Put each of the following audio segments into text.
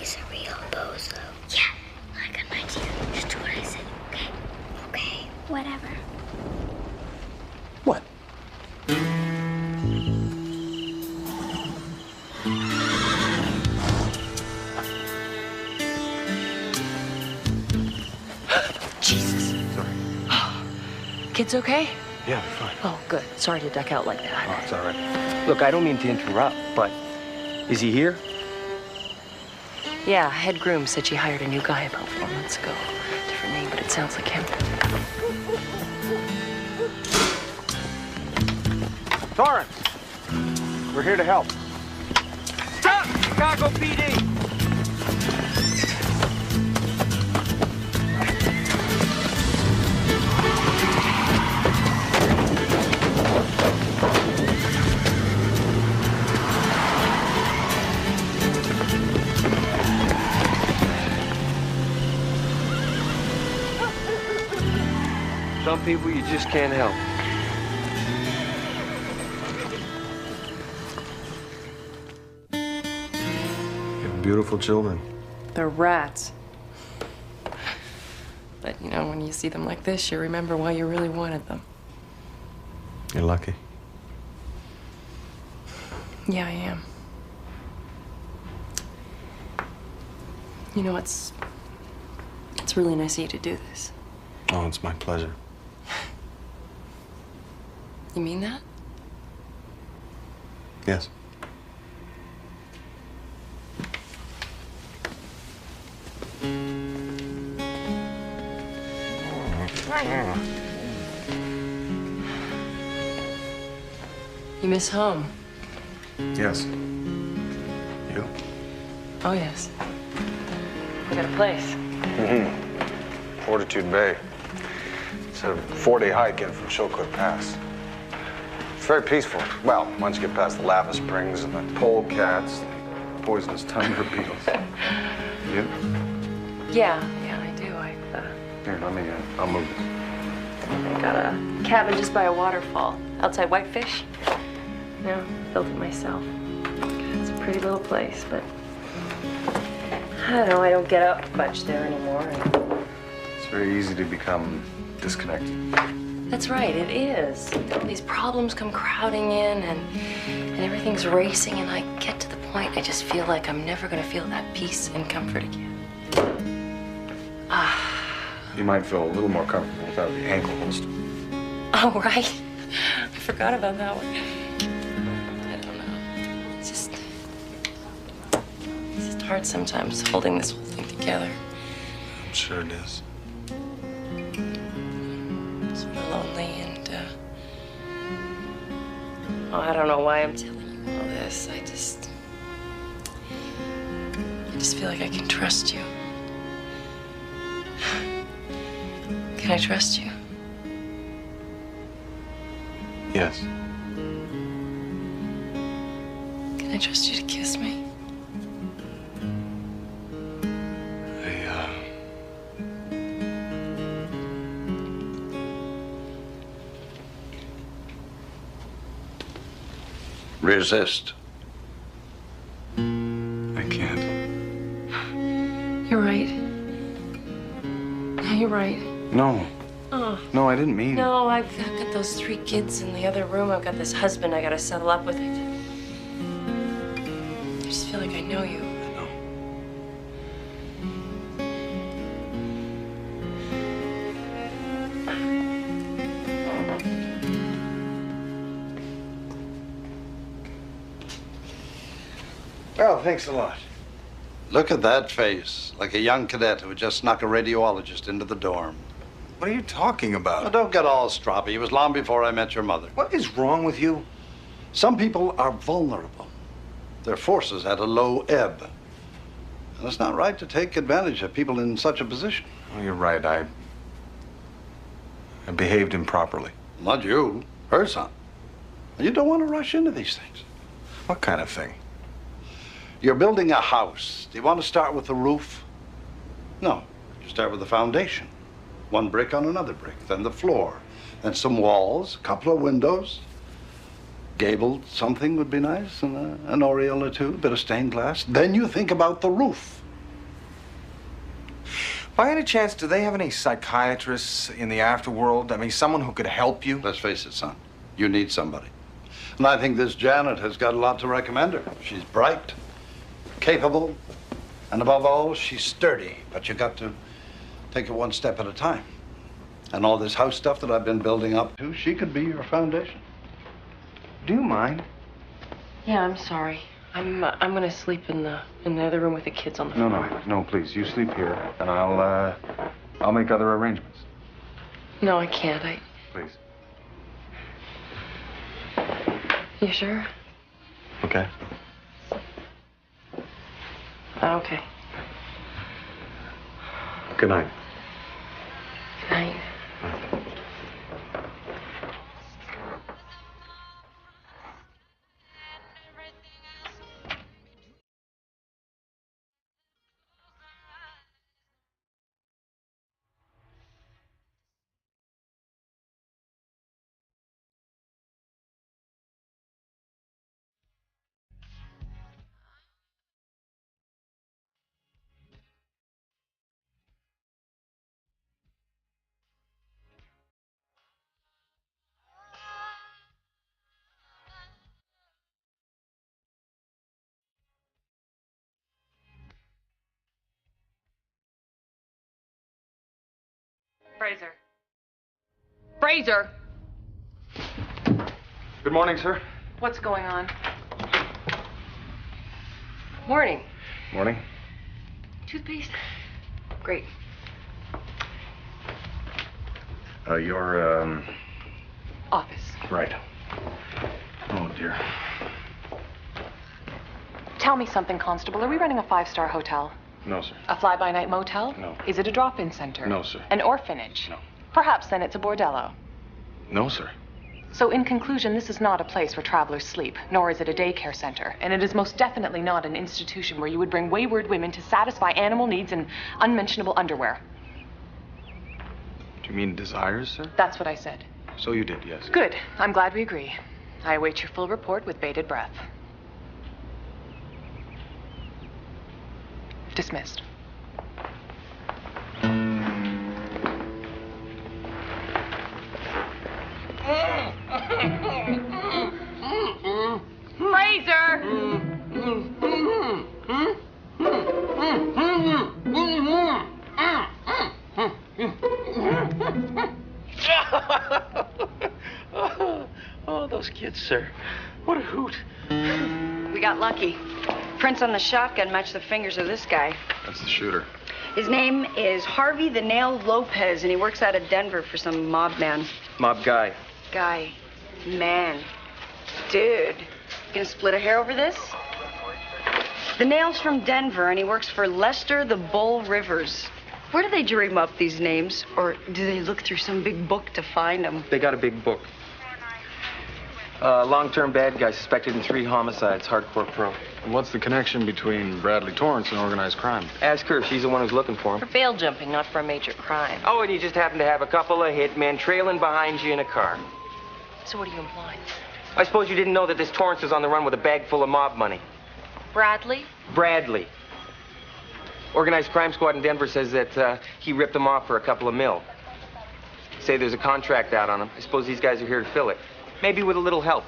He's a real bozo. Yeah, I got an idea. Just do what I said, okay? Okay, whatever. What? Jesus. Sorry. Kids okay? Yeah, they're fine. Oh, good. Sorry to duck out like that. Oh, it's all right. Look, I don't mean to interrupt, but is he here? Yeah, head groom said she hired a new guy about 4 months ago. Different name, but it sounds like him. Torrance, we're here to help. Stop! Chicago PD! Some people you just can't help. You have beautiful children. They're rats. But, you know, when you see them like this, you remember why you really wanted them. You're lucky. Yeah, I am. You know, it's really nice of you to do this. Oh, it's my pleasure. You mean that? Yes. You miss home? Yes. You? Oh, yes. We got a place. Mm-hmm. Fortitude Bay. It's a 4-day hike in from Chilcoot Pass. It's very peaceful. Well, once you get past the lava springs and the polecats, the poisonous tundra beetles. You? Yeah, I do. Here, let me, I'll move this. I got a cabin just by a waterfall outside Whitefish. No, built it myself. It's a pretty little place, but I don't know, I don't get up much there anymore. It's very easy to become disconnected. That's right, it is. All these problems come crowding in and everything's racing, and I get to the point I just feel like I'm never gonna feel that peace and comfort again. You might feel a little more comfortable without the ankle holster. Oh, right. I forgot about that one. I don't know. It's just hard sometimes holding this whole thing together. I'm sure it is. Sort of lonely and, oh, I don't know why I'm telling you all this. I just feel like I can trust you. Can I trust you? Yes. Can I trust you to kiss me? Resist. I can't. You're right. Yeah, you're right. No. Oh. No, I didn't mean. No, I've got those 3 kids in the other room. I've got this husband I gotta settle up with. I just feel like I know you. I know. Well, thanks a lot. Look at that face, like a young cadet who had just snuck a radiologist into the dorm. What are you talking about? Oh, don't get all stroppy. It was long before I met your mother. What is wrong with you? Some people are vulnerable. Their forces at a low ebb. And it's not right to take advantage of people in such a position. Oh, you're right. I behaved improperly. Not you, her son. You don't want to rush into these things. What kind of thing? You're building a house. Do you want to start with the roof? No. You start with the foundation. One brick on another brick, then the floor, then some walls, a couple of windows. Gabled something would be nice, and an oriel or two, a bit of stained glass. Then you think about the roof. By any chance, do they have any psychiatrists in the afterworld? I mean, someone who could help you? Let's face it, son. You need somebody. And I think this Janet has got a lot to recommend her. She's bright, capable, and above all, she's sturdy. But you got to take it one step at a time. And all this house stuff that I've been building up to, she could be your foundation. Do you mind? Yeah, I'm sorry. I'm gonna sleep in the other room with the kids on the floor. No, please. You sleep here, and I'll make other arrangements. No, I can't. Please. You sure? Okay. Okay. Good night. Good night. Fraser. Fraser! Good morning, sir. What's going on? Morning. Morning. Toothpaste? Great. Your, Office. right. Oh, dear. Tell me something, Constable. Are we running a 5-star hotel? No, sir. A fly-by-night motel? No. Is it a drop-in center? No, sir. An orphanage? No. Perhaps then it's a bordello. No, sir. So in conclusion, this is not a place where travelers sleep, nor is it a daycare center. And it is most definitely not an institution where you would bring wayward women to satisfy animal needs in unmentionable underwear. Do you mean desires, sir? That's what I said. So you did, yes. Good. I'm glad we agree. I await your full report with bated breath. Dismissed. Fraser! Oh, those kids, sir. What a hoot. We got lucky. Prints on the shotgun match the fingers of this guy. That's the shooter. His name is Harvey the Nail Lopez, and he works out of Denver for some mob man. Mob guy. Guy. Man. Dude. Gonna split a hair over this? The Nail's from Denver, and he works for Lester the Bull Rivers. Where do they dream up these names? Or do they look through some big book to find them? They got a big book. Long-term bad guy suspected in 3 homicides, hardcore pro. And what's the connection between Bradley Torrance and organized crime? Ask her. She's the one who's looking for For him. bail jumping, not for a major crime. Oh, and you just happen to have a couple of hitmen trailing behind you in a car. So what are you implying? I suppose you didn't know that this Torrance is on the run with a bag full of mob money. Bradley? Bradley. Organized crime squad in Denver says that he ripped them off for a couple of mil. Say there's a contract out on him. I suppose these guys are here to fill it. Maybe with a little help.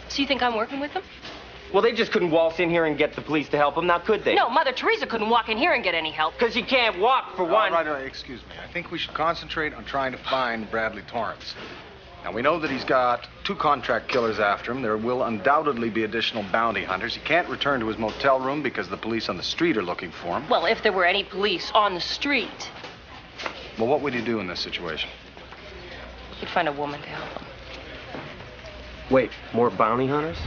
So you think I'm working with them? Well, they just couldn't waltz in here and get the police to help them, now could they? No, Mother Teresa couldn't walk in here and get any help. Because you can't walk, for one. Right, excuse me. I think we should concentrate on trying to find Bradley Torrance. Now, we know that he's got 2 contract killers after him. There will undoubtedly be additional bounty hunters. He can't return to his motel room because the police on the street are looking for him. Well, if there were any police on the street, Well, what would you do in this situation? you'd find a woman to help him. Wait, more bounty hunters?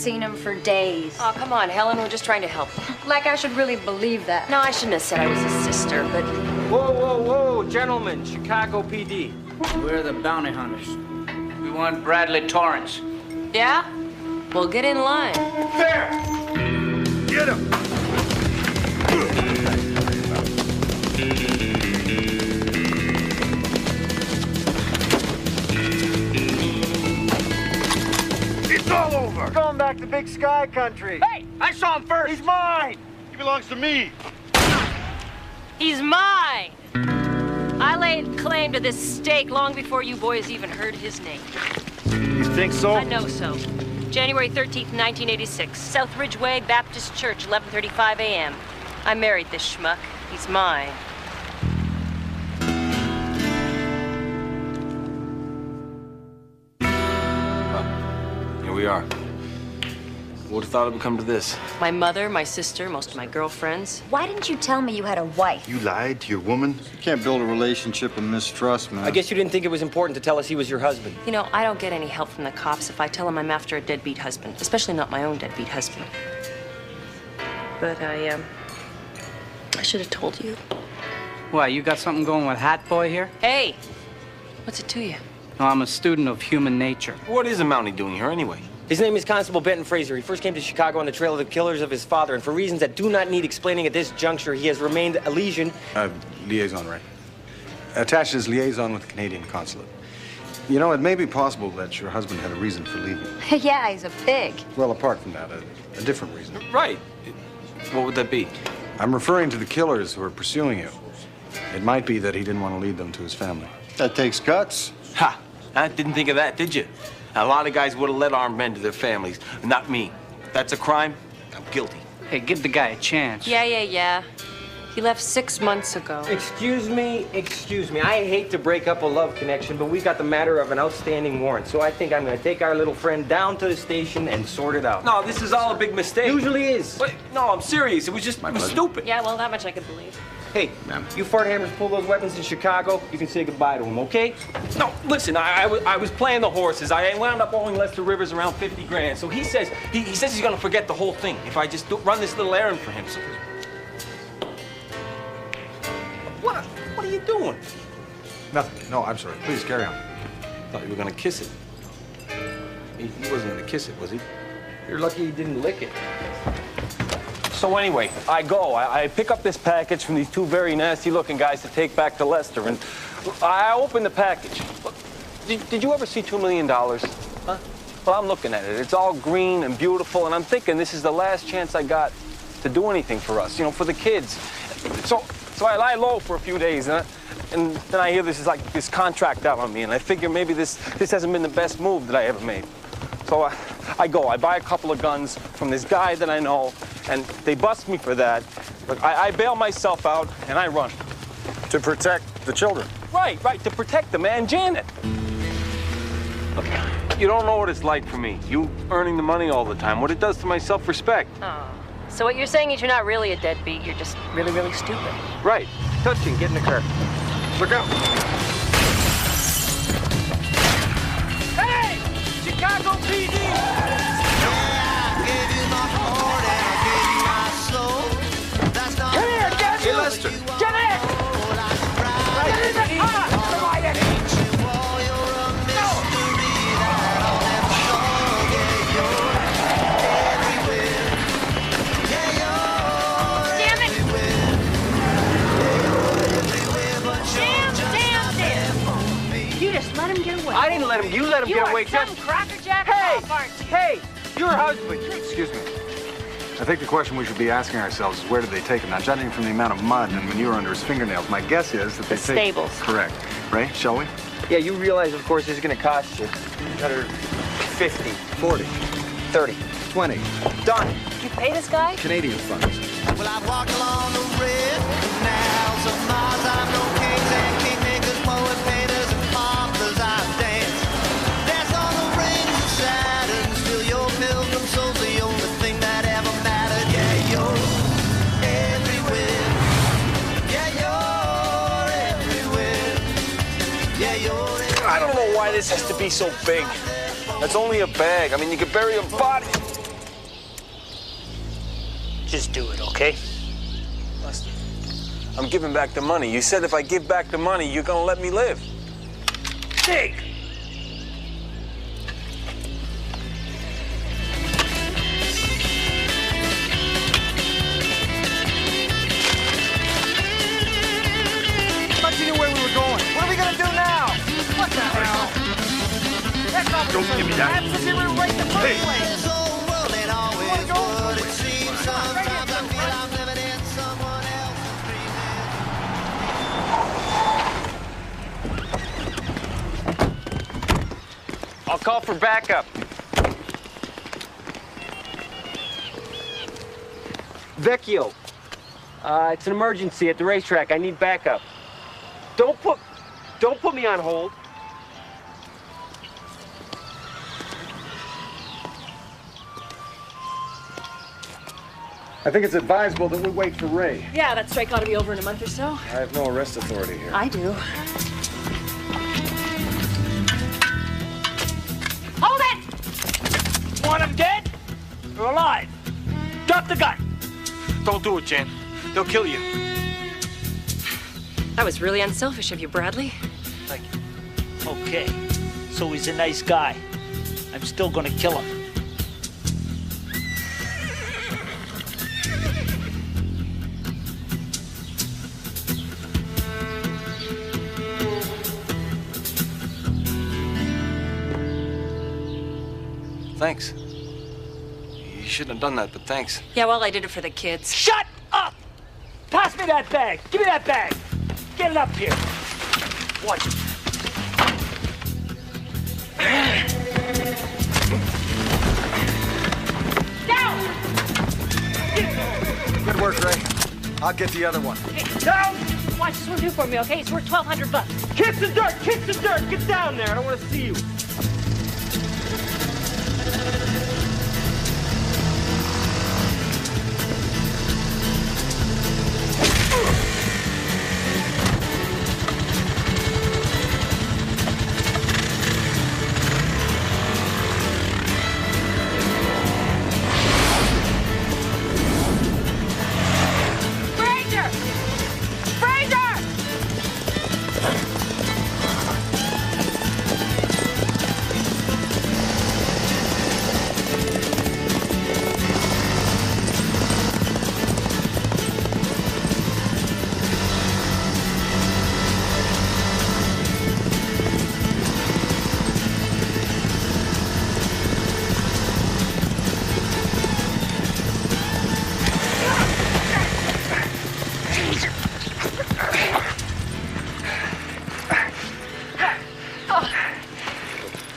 seen him for days. Oh, come on, Helen. We're just trying to help. Like I should really believe that. No, I shouldn't have said I was his sister, but... Whoa, whoa, whoa, gentlemen, Chicago PD. We're the bounty hunters. We want Bradley Torrance. Yeah? Well, get in line. There! Get him! It's all over! Going back to Big Sky Country. Hey, I saw him first. He's mine! He belongs to me. He's mine! I laid claim to this stake long before you boys even heard his name. You think so? I know so. January 13th, 1986. South Ridgeway Baptist Church, 11:35 a.m. I married this schmuck. He's mine. Here we are. Would have thought it would come to this. My mother, my sister, most of my girlfriends. Why didn't you tell me you had a wife? You lied to your woman? You can't build a relationship of mistrust, man. I guess you didn't think it was important to tell us he was your husband. You know, I don't get any help from the cops if I tell them I'm after a deadbeat husband, especially not my own deadbeat husband. But I should have told you. Why, you got something going with Hat Boy here? Hey, what's it to you? No, I'm a student of human nature. What is a Mountie doing here anyway? His name is Constable Benton Fraser. He first came to Chicago on the trail of the killers of his father, and for reasons that do not need explaining at this juncture, he has remained a liaison. Liaison, right? Attached as liaison with the Canadian consulate. You know, it may be possible that your husband had a reason for leaving. Yeah, he's a pig. Well, apart from that, a different reason. Right. What would that be? I'm referring to the killers who are pursuing you. It might be that he didn't want to lead them to his family. That takes guts. Ha! I didn't think of that, did you? A lot of guys would have led armed men to their families. Not me. If that's a crime, I'm guilty. Hey, give the guy a chance. Yeah. He left 6 months ago. Excuse me. I hate to break up a love connection, but we got the matter of an outstanding warrant, so I think I'm gonna take our little friend down to the station and sort it out. No, this is all a big mistake. Usually is. But, no, I'm serious. It was stupid. Yeah, well, that much I could believe. Hey, you fart hammers pull those weapons in Chicago, you can say goodbye to them, okay? No, listen, I was playing the horses. I wound up owing Lester Rivers around 50 grand. So he says he's gonna forget the whole thing if I just run this little errand for him. So, what are you doing? Nothing. No, I'm sorry. Please, carry on. Thought you were gonna kiss it. He wasn't gonna kiss it, was he? You're lucky he didn't lick it. So anyway, I pick up this package from these two very nasty-looking guys to take back to Lester, and I open the package. Did you ever see $2 million? Huh? Well, I'm looking at it. It's all green and beautiful, and I'm thinking this is the last chance I got to do anything for us, you know, for the kids. So I lie low for a few days, and then I hear this contract out on me, and I figure maybe this hasn't been the best move that I ever made. So I buy a couple of guns from this guy that I know, and they bust me for that. But I bail myself out, and I run. To protect the children. Right, to protect them and Janet. Look, you don't know what it's like for me. You earning the money all the time, what it does to my self-respect. Oh. So what you're saying is you're not really a deadbeat, you're just really, really stupid. Right. Touching, get in the car. Look out. Hey! Chicago PD! Come here, get Hey, Lester. Get in! Get in the car! Come on, get in! Damn it! Damn! You just let him get away. I didn't let him. You let him You get are away. some Just crackerjack hey, off, aren't you? hey, your husband. Excuse me. I think the question we should be asking ourselves is where did they take him? Now, judging from the amount of mud and manure under his fingernails, my guess is that they The stables. Correct. Ray, shall we? Yeah, you realize, of course, this is going to cost you $150, 40, 30. 20. Done. You pay this guy? Canadian funds. Well, I've walked along the red canals of Mars. I've known kings and kingmakers, poet painters, and poplars. I've danced. Danced on the rings of Saturn. Still, your pilgrim soul's the only thing that ever mattered. Yeah, you're everywhere. Yeah, you're everywhere. Yeah, you're everywhere. I don't know why this has to be so big. That's only a bag. I mean, you could bury a body. Just do it, okay? Lester, I'm giving back the money. You said if I give back the money, you're gonna let me live. Dig! Thought you knew where we were going. What are we gonna do now? What the hell? That's not Don't give me that. That's we were right in the first place. This old world ain't always what it seems. Sometimes I feel I'm living in someone else's dream. I'll call for backup. Vecchio, it's an emergency at the racetrack. I need backup. Don't put me on hold. I think it's advisable that we wait for Ray. Yeah, that strike ought to be over in a month or so. I have no arrest authority here. I do. Hold it! Want him dead or alive? Drop the gun. Don't do it, Jan. They'll kill you. That was really unselfish of you, Bradley. Thank you. Okay, so he's a nice guy. I'm still gonna kill him. Thanks. You shouldn't have done that, but thanks. Yeah, well, I did it for the kids. Shut up! Pass me that bag. Give me that bag. Get it up here. Watch it. Down! Good work, Ray. I'll get the other one. Down! Watch this one do for me, okay? It's worth $1,200. Kick the dirt! Kick the dirt! Get down there! I don't want to see you.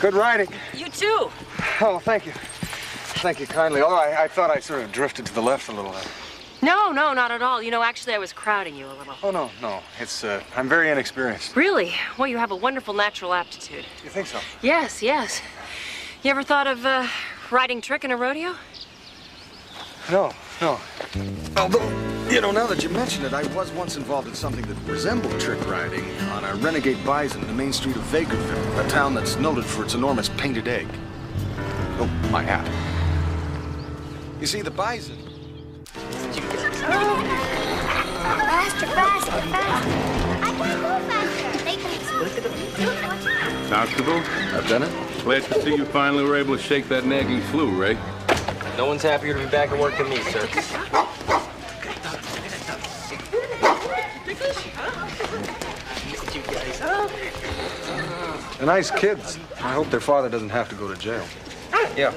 Good riding. You too. Oh, thank you. Thank you kindly. Although I thought I sort of drifted to the left a little. No, not at all. You know, actually, I was crowding you a little. Oh, no. It's, I'm very inexperienced. Really? Well, you have a wonderful natural aptitude. You think so? Yes. You ever thought of riding trick in a rodeo? No. Although, you know, now that you mention it, I was once involved in something that resembled trick riding on a renegade bison in the main street of Vegreville, a town that's noted for its enormous painted egg. Oh, my hat. You see, the bison... Faster. I can't go faster. They can Constable? I've done it. Glad to see you finally were able to shake that nagging flu, Ray. No one's happier to be back at work than me, sir. They're nice kids. I hope their father doesn't have to go to jail. Yeah.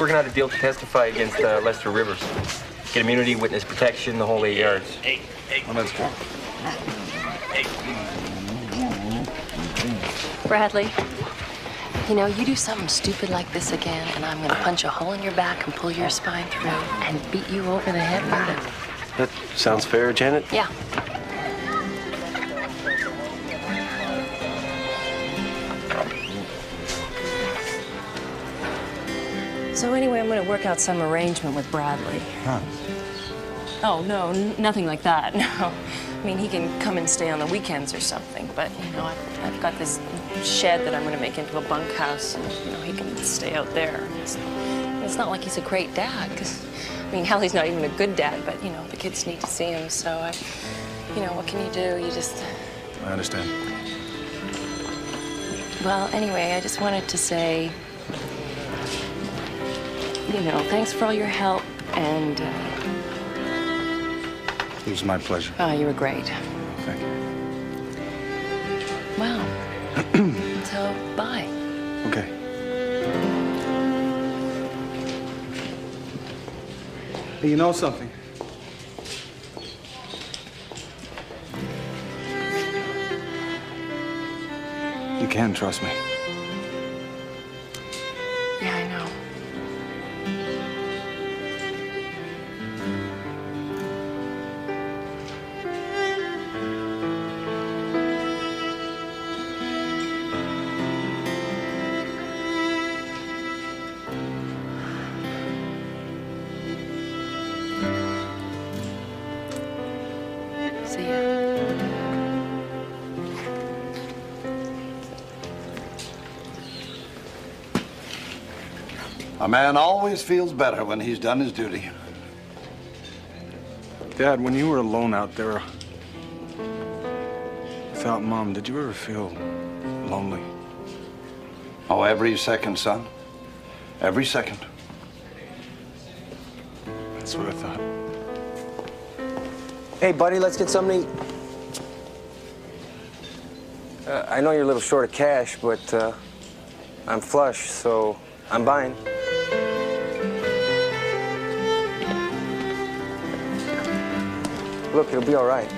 Working out a deal to testify against Lester Rivers. Get immunity, witness protection, the whole 8 yards. Well, that's good. Bradley, you know, you do something stupid like this again, and I'm gonna punch a hole in your back and pull your spine through and beat you over the head with it. That sounds fair, Janet? Yeah. So anyway, I'm gonna work out some arrangement with Bradley. Huh. Oh, no, nothing like that, no. I mean, he can come and stay on the weekends or something, but, you know, I've got this shed that I'm gonna make into a bunkhouse, and, you know, he can stay out there. So, you It's not like he's a great dad, because, I mean, hell, he's not even a good dad, but, you know, the kids need to see him, so you know, what can you do? You just... I understand. Well, anyway, I just wanted to say, you know, thanks for all your help, and... It was my pleasure. Oh, you were great. Thank you. Wow. So, bye. Okay. Hey, you know something? You can trust me. Yeah, I know. See ya. A man always feels better when he's done his duty. Dad, when you were alone out there without Mom, did you ever feel lonely? Oh, every second, son. Every second. That's what I thought. Hey, buddy, let's get something to eat. I know you're a little short of cash, but I'm flush, so I'm buying. Look, it'll be all right.